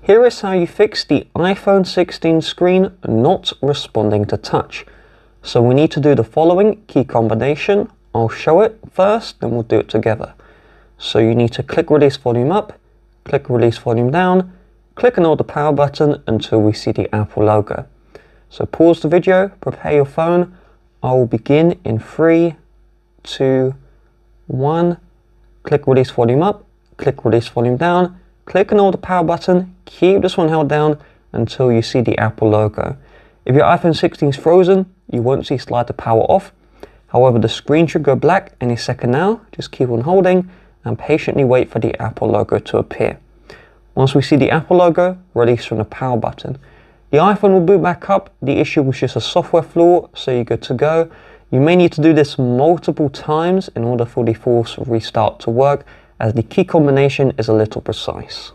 Here is how you fix the iPhone 16 screen not responding to touch. So we need to do the following key combination. I'll show it first, then we'll do it together. So you need to click release volume up, click release volume down, click and hold the power button until we see the Apple logo. So pause the video, prepare your phone. I will begin in 3, 2, 1. Click release volume up, click release volume down, click and hold the power button, keep this one held down until you see the Apple logo. If your iPhone 16 is frozen, you won't see slide the power off. However, the screen should go black any second now. Just keep on holding and patiently wait for the Apple logo to appear. Once we see the Apple logo, release from the power button. The iPhone will boot back up. The issue was just a software flaw, so you're good to go. You may need to do this multiple times in order for the force restart to work, as the key combination is a little precise.